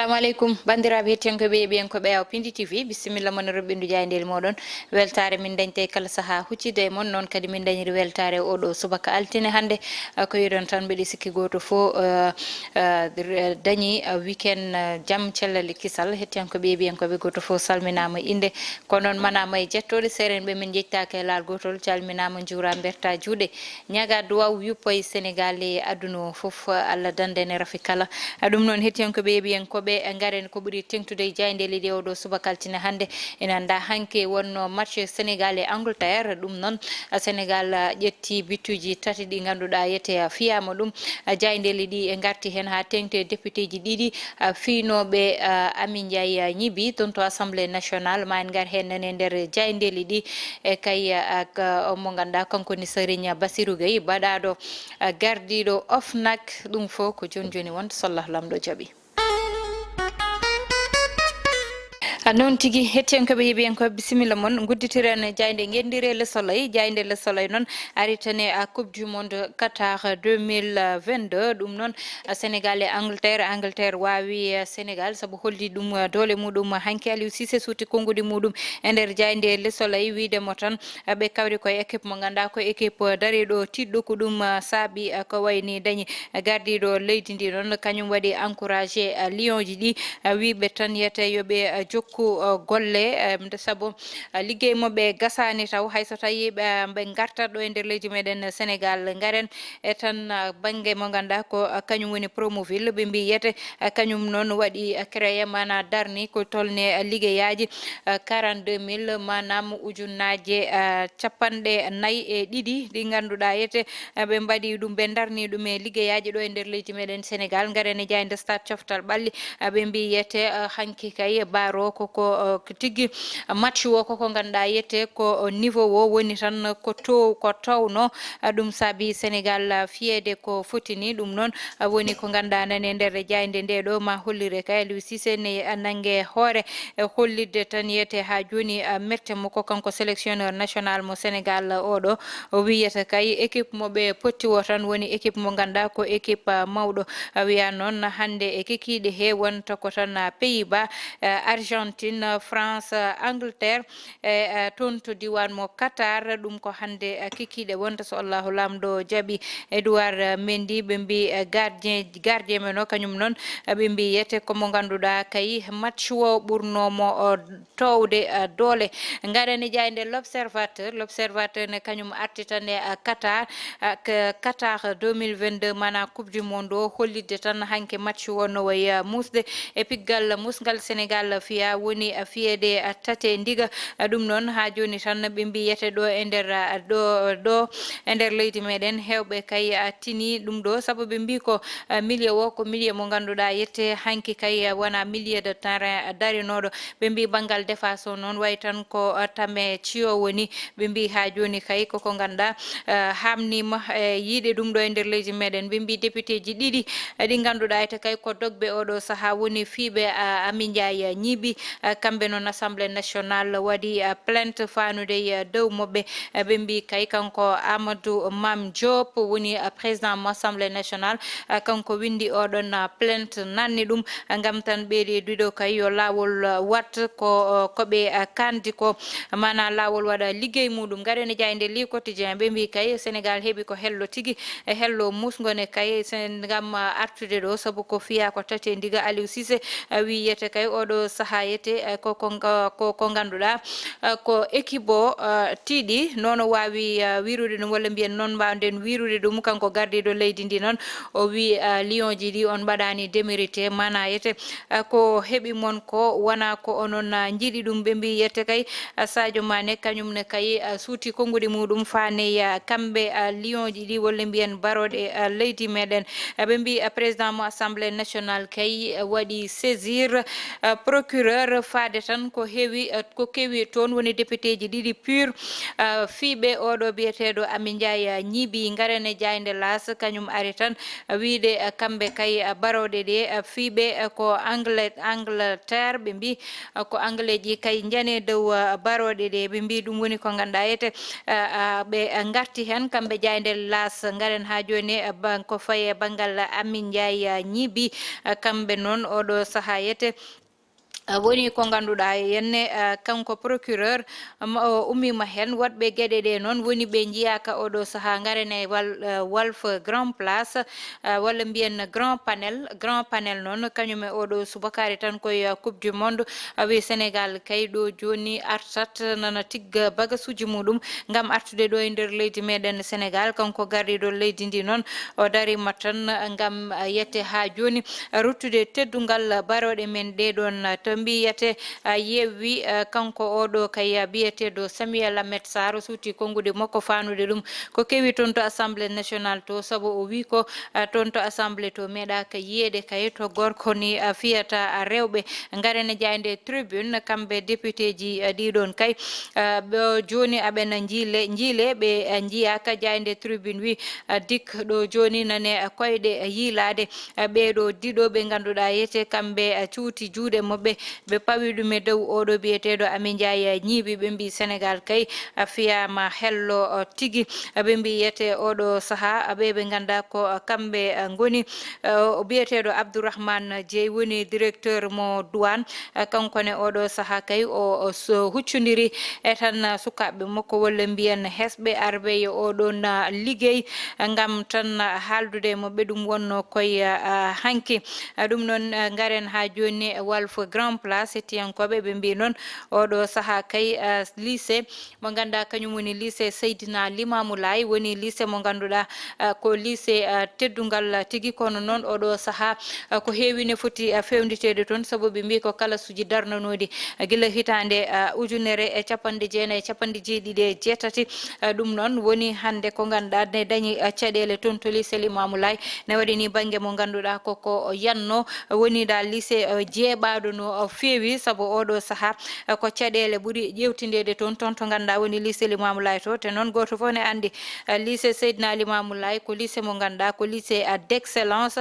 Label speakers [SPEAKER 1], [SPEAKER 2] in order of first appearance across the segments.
[SPEAKER 1] assalamu alaikum bandiraɓe hettiyankoɓe ɓiyankoɓe aw Piindi TV bisimilla moon roɓɓindu jayndel moɗon weltare min dañte kala saaha huccide moon noon kadi min dañiri weltare oɗo subaka altine hande ko yiɗon tan mbiɗi sikki goto fo dañi weekend jaam cellal kisal hettiyankoɓe ɓiyankoɓe goto fo salminama inde ko noon manama e jettoɗe serenɓe min jettake laal gotol calminama juura berta juuɗe ñaga duwaw yuppoye Sénégal e aduna foof Allah dandene rafi kala ɗum noon hettiyankoɓe ɓiyankoɓe garen ko ɓuuri tengtude jayndeli ɗe oɗo subaka altine hande ina anda hanke wonno match Sénégal e Angleterre ɗum noon Sénégal ƴetti bituji tati ɗi ganduɗa yete fiyama ɗum jayndeli ɗi e garti hen ha tengte député ji ɗiɗi fiinoɓe Ami Ndiaye ñibbi toon to assemblée nationale ma en gar hen nane nder jayndeli ɗi e kay mo ganduɗa kankoni Serigne Bassirou Gueye baɗaɗo gardiɗo OFNAC ɗum fo ko joni joni wonta sallahu lamɗo jaaɓi noon tigui hettiyankoɓe yiiɓiyankoɓe bisimilla moon gudditiren jaynde gendire le soleil jaynde le soleil noon ari tane à coupe du monde Qatar 2022 ɗum noon Sénégal e Angleterre wawi Sénégal saabu holli ɗum doole muɗum hanki Aliou Cissé suuti konngudi muɗum e nder jaynde le soleil widemo tan ɓe kawri koye équipe mo ganduɗa ko équipe dariɗo tiɗɗo ko ɗum saabi ko wayni dañi gardiɗo leydi ndi noon kañum waɗi encouragé lion ji ɗi wiɓe tan yiyete yooɓe jokku golle saabu liggey moɓe gasani taw hayso tawi ɓe gartat ɗo e nder leydi meɗen Sénégal garen e tan banggue mo ganduɗa ko kañum woni Promoville ɓe mbi yete kañum noon waɗi créé mana darni ko tolne liggeyaji 42 000 manam ujunnaje capanɗe nayyi e ɗiɗi ɗi ganduɗa yete ɓe mbaɗi ɗum ɓe darni ɗum e liggeyaji ɗo e nder leydi meɗen Sénégal garen e jayde stade coftal ɓalli ɓe mbi yete hanki kay baro koko tigui match o koko ganduɗa yette ko niveau o woni tan ko tawno ɗum saabi Sénégal fiyede ko fotini ɗum noon woni ko ganduɗa nane nder jayde nde ɗo ma hollire kay Aliou Cissé ne nangue hoore hollidde tan yete ha joni mette mo ko kanko sélectionneur national mo Sénégal oɗo o wiyata kay équipe moɓe potti o tan woni équipe mo ganduɗa ko équipe mawɗo wiya noon hande e kekiɗe he wonta ko tan Pays-Bas Argentine France Angleterre e toon to diwan mo Qatar ɗum ko hande kikiɗe wonta so Allahu lamɗo jaaɓi Edouard Mendy ɓe mbi gardien men o kañum noon ɓe mbi yete komo ganduɗa kay match o ɓurnomo towde doole garani jayde l'observateur ne kañum arti tan e Qatar 2022 mana coupe du monde o hollidde tan hanke match o no way musde e piggal musgal Sénégal fiya woni fiyede tate ndiga ɗum noon ha joni tan ɓe mbiyete ɗo e nder ɗo e nder leydi meɗen hewɓe kay tini ɗum ɗo saabu ɓe mbi ko milieu o ko milieu mo ganduɗa yette hanki kay wona milieu de terrain darinoɗo ɓe mbi banggal défense o noon way tan ko tame ciyo woni ɓe mbi ha joni kay koko ganduɗa hamnima e yiide ɗum ɗo e nder leydi meɗen ɓe mbi député ji ɗiɗi ɗi ganduɗa ete kay ko dogɓe oɗo saaha woni fiiɓe Ami Ndiaye ñibbi kamɓe noon assemblée nationale waɗi plainte fanude dow moɓɓe ɓe mbi kay kanko Amadou Mame Diop woni président mo assemblée nationale kanko windi oɗon plainte nanni ɗum gam tan ɓeeɗi ɗiɗo kay yo lawol wat koɓe kandi ko mana lawol waɗa liggey muɗum garene jayde li quotidien ɓe mbi kay Sénégal heeɓi ko hello tigui e hello musgone kay gam artude ɗo saabu ko fiya ko tate ndiga Aliou Cissé wi yete kay oɗo saaha yete ko ganduɗa ko équipe o tiiɗi noon o wawi wirude ɗum walla mbiyen noon mbawden wirude ɗum kanko gardiɗo leydi ndi noon o wi lion ji ɗi on mbaɗani démérité mana yete ko heeɓi mon ko wona ko onon jiiɗi ɗum ɓe mbi yette kay Sadio Mané kañumne kay suuti konngudi muɗum faneya kamɓe lion ji ɗi walla mbiyen baroɗe leydi meɗen ɓe mbi président mo assemblée nationale kay waɗi saisir procureur heure faade tan ko heewi ko kewi toon woni député ji ɗiɗi pur fiiɓe oɗo biyeteɗo Amin Ndiaye ñiibi ngarene jayde las kañum ari tan wiide kamɓe kay baroɗe ɗe fiiɓe ko Angleterre ɓe mbi ko anglais ji kay jane dow baroɗe ɗe ɓe mbi ɗum woni ko ganduɗa yete ɓe garti hen kamɓe jayde las garen ha joni ko faye banggal Amin Ndiaye ñiibi kamɓe noon oɗo saaha yete woni ko ganduɗa yenne kanko procureur ummima hen waɗɓe gueɗe ɗe noon woni ɓe jiyaka oɗo saaha garene Walf Grand Place walla mbiyen grand panel noon kañum e oɗo subakari tan koye coupe du monde wi Sénégal kay ɗo joni artat nana tigga bagasuji muɗum gam artude ɗo e nder leydi meɗen Sénégal kanko gardiɗo leydi ndi noon o darima tan gam yette ha joni ruttude teddugal baroɗe men ɗe ɗon to mbiyete yewi kanko oɗo kay biyeteɗo Samuel Ahmed Sarr suuti kongude makko fanude ɗum ko kewi toon to assemblée nationale to saabu o wi ko toon to assemblée to meeɗaka yiyede kay to gorko ni fiyata rewɓe garene jayde tribune kamɓe député ji ɗiɗon kay ɓe joni aɓena jiile ɓe jiyaka jayde tribune wi dik ɗo joni nane koyɗe yiilade ɓeɗo diɗo ɓe ganduɗa yete kamɓe cuuti juuɗe mabɓe ɓe pawi ɗum e dow oɗo biyeteɗo Amin Ndiaye ñiibi ɓe mbi Sénégal kay fiyama hello tigui ɓe mbi yete oɗo saaha ɓe ganda ko kamɓe goni o biyeteɗo Abdourahmane Dieye woni directeur mo douane kankone oɗo saaha kay o huccodiri e tan sukaɓe makko walla mbiyen hesɓe arɓe e oɗon liggey gam tan haaldude mo ɓe ɗum wonno koye hanki ɗum noon garen ha joni Walf Grand Place hettiyankoɓe ɓe mbi noon oɗo saaha kay lycée mo ganda kañum woni lycée Seydina Limamou Laye woni lycée mo ganduɗa ko lycée teddugal tigui kono noon oɗo saaha ko heewine foti fewnditede toon saabu ɓe mbi ko kala suji darnanodi guila hitande ujunere e capanɗe jeenayyi capanɗe jeeɗiɗi e jeetati ɗum noon woni hande ko ganduɗa ne dañi caɗele toon to lycée Limamou Laye ne waɗini banggue mo ganduɗa koko yanno woni dal lycée jeeɓaɗo no feewi saabu oɗo saaha ko caɗele ɓuuri ƴewtidede toon to ganduɗa woni lycée Limamou Laye to te noon goto fof ne andi lycée Seydina Limamou Laye ko lycée mo ganduɗa ko lycée d'excellence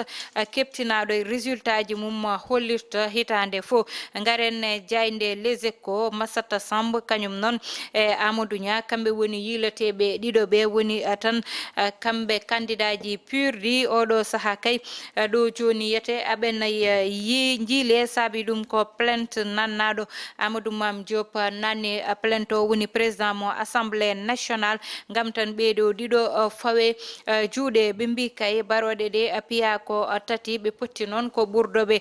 [SPEAKER 1] keptinaɗo e résultat ji mum hollirta hitande fo garen jayde les échos Massata Samb kañum noon e Amadou Nia kamɓe woni yiilateɓe ɗiɗoɓe woni tan kamɓe candidat ji pur ɗi oɗo saaha kay ɗo joni yete aɓena jiile saabi ɗum ko plainte nannaɗo Amadou Mame Diop nanni plainte o woni président mo assemblée nationale gam tan ɓeɗo ɗiɗo fawe juuɗe ɓe mbi kay baroɗe ɗe piya ko tati ɓe potti noon ko ɓurdoɓe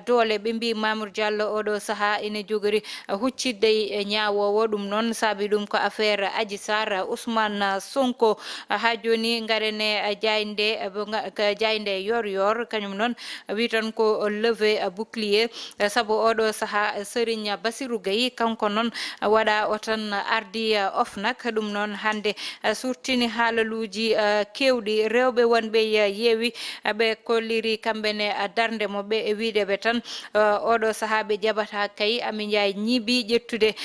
[SPEAKER 1] doole ɓe mbi Mamour Diallo oɗo saaha ene jogori huccidde e ñawowo ɗum noon saabi ɗum ko affaire Adji Sarr Ousmane Sonko ha joni garene jayde yor kañum noon wi tan ko levé bouclier saabu oɗo saaha Serigne Bassirou Gueye kanko noon waɗa o tan ardi OFNAC ɗum noon hande surtini haalaluji kewɗi rewɓe wonɓe yeewi ɓe kolliri kamɓene darde moɓɓe e wideɓe tan oɗo saaha ɓe jaɓata kay Amin Ndiaye ñiibi ƴettude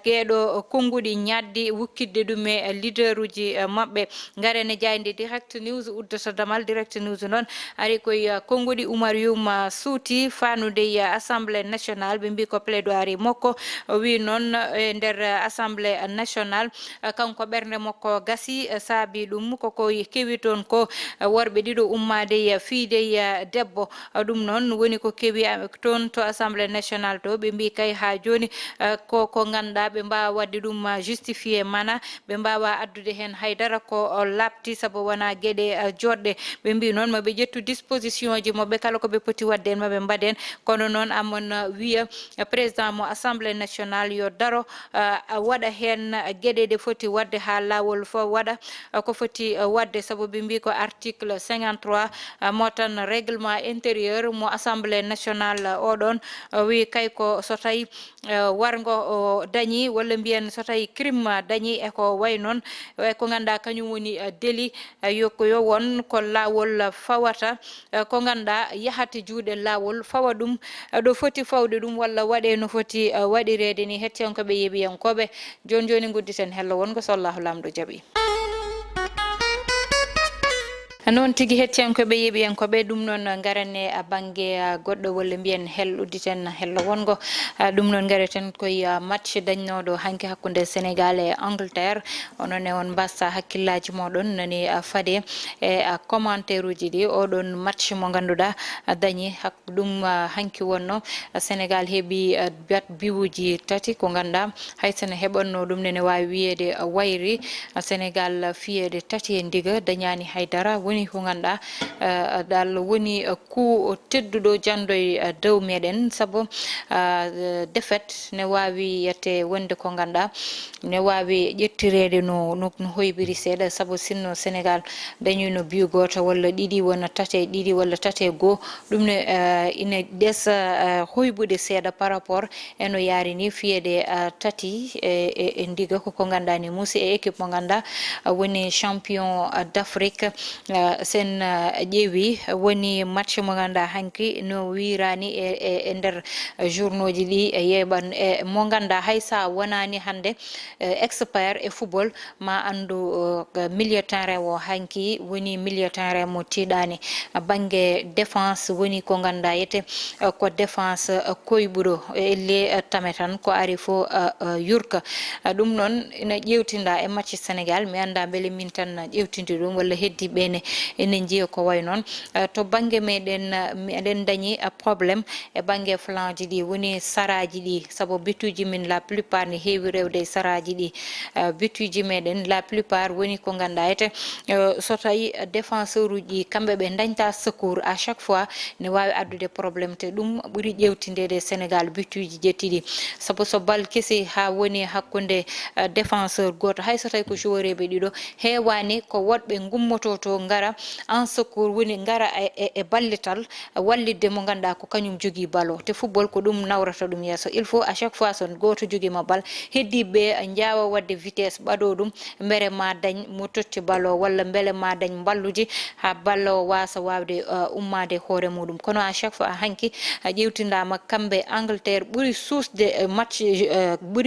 [SPEAKER 1] gueɗo konnguɗi ñaddi wukkidde ɗum e leader uji mabɓe garene jayde direct news uddata damal direct news noon ari koye konnguɗi Oumar Youm suuti fanude assemblée nationale ɓe mbi ko plaidoirie makko wi noon e nder assemblée nationale kanko ɓernde makko gasi saabi ɗum koko kewi toon ko worɓe ɗiɗo ummade fiide debbo ɗum noon woni ko kewi toon to assemblée nationale to ɓe mbi kay ha joni ko ganduɗa ɓe mbawa wadde ɗum justifié mana ɓe mbawa addude hen haydara ko labti saabu wona gueɗe joɗɗe ɓe mbi noon maɓe ƴettu disposition ji mabɓe kala koɓe poti wadde en maɓe mbaɗen kono noon amon wiya président mo assemblée nationale yo daro waɗa hen gueɗe ɗe foti wadde ha lawol fo waɗa ko foti wadde saabu ɓe mbi ko article 53 mo tan règlement intérieur mo assemblée nationale oɗon wi kay ko so tawi wargo dañi walla mbiyen so tawi crime dañi e ko way noon e ko ganduɗa kañum woni délit yo won ko lawol fawata ko ganduɗa yahata juuɗe lawol fawa ɗum ɗo foti fawde ɗum walla waɗe no foti waɗirede ni hettiyankoɓe yeeɓiyankoɓe joni gudditen hello wongo so Allahu lamɗo jaaɓi. noon tigi hettiyankoɓe yeeɓiyankoɓe ɗum noon garane banggue goɗɗo walla mbiyen udditen hello wongo ɗum noon gareten koye match dañnoɗo hanki hakkude Sénégal e Angleterre onon e on mbassa hakkillaji moɗon nani faade e commentaire uji ɗi oɗon match mo ganduɗa dañi ɗum hanki wonno Sénégal heeɓi biwuji tati ko ganduɗa haysene heɓanno ɗum nene wawi wiyede wayri Sénégal fiyede tati e ndiga dañani haydara woni ko ganduɗa dal woni ku tedduɗo jandoye dow meɗen saabu défaite ne wawi yette wonde ko ganduɗa ne wawi ƴettirede no hoybiri seeɗa saabu sinno Sénégal dañino but goto walla ɗiɗi wona ɗiɗi walla tate goho ɗum ne ina ɗesa hoybude seeɗa par rapport eno yaari ni fiyede tati e ndiga koko ganduɗa ni muusi e équipe mo ganduɗa woni champion d'Afrique sen ƴeewi woni match mo ganduɗa hanki no wirani e nder journaux ji ɗi yeɓan e mo ganduɗa haysa wonani hande expert e football ma andu milieu terrain o hanki woni milieu terrain mo tiiɗani banggue défense woni ko ganduɗa yete ko défense koyɓuɗo elle tame tan ko ari fo yurka ɗum noon ina ƴewtinda e match Sénégal mi anda beele min tan ƴewtinde ɗum walla heddiɓene ene jiiya ko way noon to banggue meɗen eɗen dañi probléme e banggue flanc ji ɗi woni saraji ɗi saabu bituji min la plupart ne heewi rewde e saraji ɗi bituji meɗen la plupart woni ko ganduɗa ete so tawi défenseur uji kamɓe ɓe dañta secours à chaque fois ne wawi addude probléme te ɗum ɓuuri ƴewtindede Sénégal bituji jettiɗi saabu so bal keesi ha woni hakkude défenseur goto hay so tawi ko joueur eɓe ɗiɗo hewani ko woɗɓe gummoto to gara en secours woni gara e ballital wallidde mo ganduɗa ko kañum jogui ball o te football ko ɗum nawrata ɗum yeeso il faut à chaque fois son goto joguima ball heddiɓe jawa wadde vitesse ɓaɗo ɗum beele ma dañ mo totti ball o walla beele ma dañ balluji ha ball o wasa wawde ummade hoore muɗum kono à chaque fois hanki ƴewtindama kamɓe Angleterre ɓuuri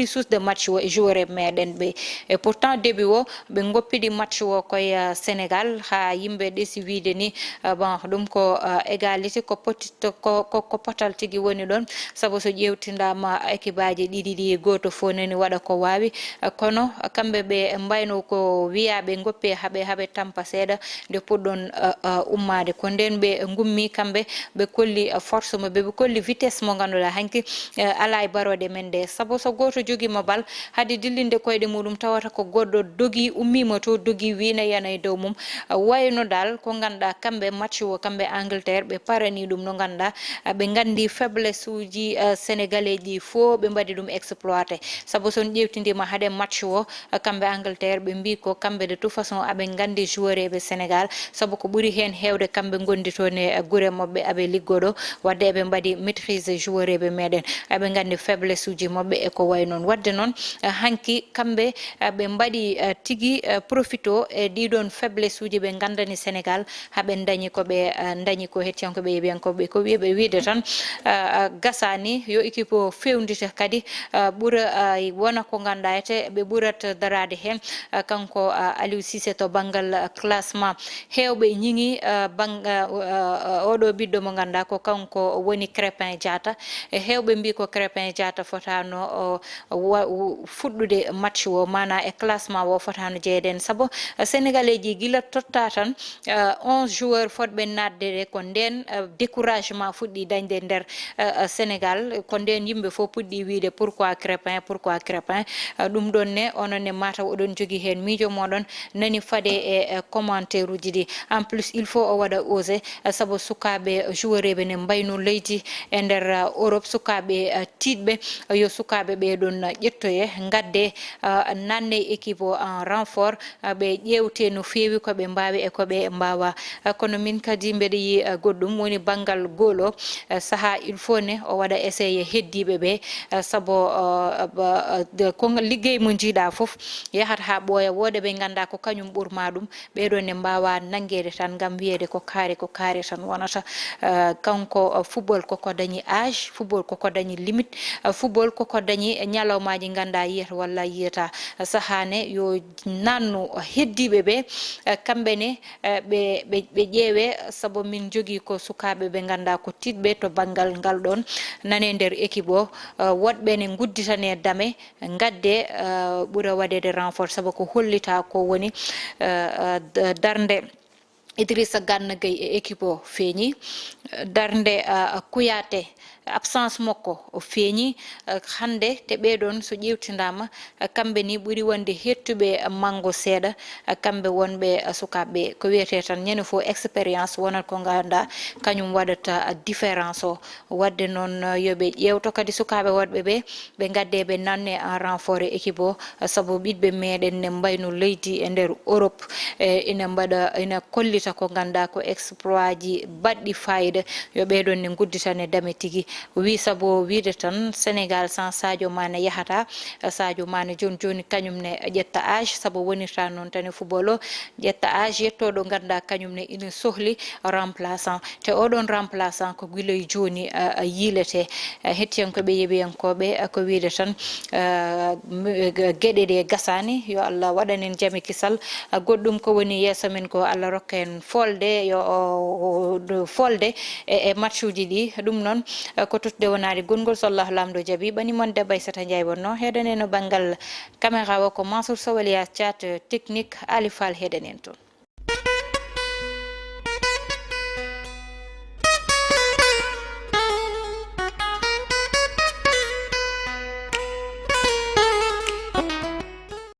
[SPEAKER 1] susde match o e joueur e meɗen ɓe et pourtant début o ɓe goppiɗi match o koye Sénégal ha yimɓe ɗeesi wiide ni bon ɗum ko égalité ko potal tigui woni ɗon saabu so ƴewtindama équipe aji ɗiɗi ɗi goto fo nani waɗa ko wawi kono kamɓe ɓe mbayno ko wiyaɓe goppi haaɓe tampa seeɗa nde puɗɗon ummade ko nden ɓe gummi kamɓe ɓe kolli force mabɓe ɓe kolli vitesse mo ganduɗa hanki ala e barode men nde saabu so goto joguima bal haade dillinde koyɗe muɗum tawata ko goɗɗo dogui ummima to dogui wina yana e dow mum wayno dal ko ganduɗa kamɓe match o kamɓe Angleterre ɓe parani ɗum no ganduɗa ɓe gandi faiblesse uji sénégalais ji fo ɓe mbaɗi ɗum exploité saabu son ƴewtidima haade match o kamɓe Angleterre ɓe mbi ko kamɓe de toute façon aɓe gandi joueur eɓe Sénégal saabu ko ɓuuri hen hewde kamɓe gondi toon e guure mabɓe aɓe liggoɗo wadde eɓe mbaɗi maîtrise joueur eɓe meɗen eɓe gandi faiblesse uji mabɓe e ko way noon wadde noon hanki kamɓe ɓe mbaɗi tigui profito e ɗiɗon faiblesse uji ɓe gandani Sénégal haɓe dañi koɓe dañi ko hettiyankoɓe yeeɓiyankoɓe ko wiiɓe wiide tan gasani yo équipe o fewndita kadi ɓuura wona ko ganduɗa ete ɓe ɓuurat darade hen kanko Aliou Cissé to banggal classement hewɓe ñiŋi oɗo ɓiɗɗo mo ganduɗa ko kanko woni Crépin Diatta e hewɓe mbi ko Crépin Diatta fotano fuɗɗude match o mana e classement o fotano jeeyeden saabu sénégalais ji guila totta tan 11 joueurs fotɓe nadde ko nden découragement fuɗɗi dañde nder Sénégal ko nden yimɓe fof puɗɗi wiide pourquoi Crépin ɗum ɗon ne onon ne mataw oɗon jogui hen miijo moɗon nani faade e commentaire uji ɗi en plus il faut o waɗa osé saabu sukaɓe joueur eɓe ne mbayno leydi e nder Europe sukaɓe tiɗɓe yo sukaɓe ɓe ɗon ƴettoye gadde nanne équipe o en renfort ɓe ƴewte no fewi koɓe mbawi e ko be mbawa kono min kadi mbede yi goddum woni bangal golo saha il faut ne o wada essayer heddibe be sabo ko liggey mo jida fof yahat ha boya wode be ganda ko kanyum burma dum be do ne mbawa nangede tan gam wiede ko kaare tan wonata kanko football koko dañi âge football koko dañi limite football koko dañi nyalawmaji ganda yiyata walla yiyata sahane yo nannu heddibe be kambe ne be ƴeewe sabo min jogi ko sukabe be ganda ko tidbe to bangal ngal don nane nder équipe o wodbe ne gudditane dame gadde bura wadede renfort sabo ko hollita ko woni darnde Idrissa Gana Gueye e équipe o feeñi darnde Kouyaté absence makko o feeñi hande te ɓeɗon so ƴewtidama kamɓe ni ɓuri wonde hettuɓe mango seeɗa kamɓe wonɓe sukaɓe ko wiyete tan ñande fo expérience wonat ko ganda kañum waɗata différence o wadde noon yoɓe ƴewto kadi sukaɓe wonɓe ɓe gadde ɓe nanne en renfort e équipe o saabu ɓiɓɓe meɗen ne mbayno leydi e nder Europe ina mbaɗa ina kollita ko ganda ko exploit ji baɗɗi fayida yo ɓeɗon ne gudditane dame tigui wi sabo wiide tan Sénégal sans Sadio Mané yahata Sadio Mané joni kañum ne ƴetta âge sabo wonirta noon tan e football o ƴetta âge yettoɗo ganda kañum ne ina sohli remplaçant te oɗon remplaçant ko guilay joni yilete hettiyankoɓe yeɓiyankoɓe ko wiide tan gueɗe ɗe gasani yo Allah waɗanen jaami kisal goɗɗum ko woni yesso men ko Allah rokka en folde yo folde e match uji ɗi ɗum noon ko tutde wonade gongol so Allah lamdo jaabi bani mon debay sata jay wonno heɗen no bangal caméra o ko Mansour Sow Elias Thiat technique Ali Fall heɗen en to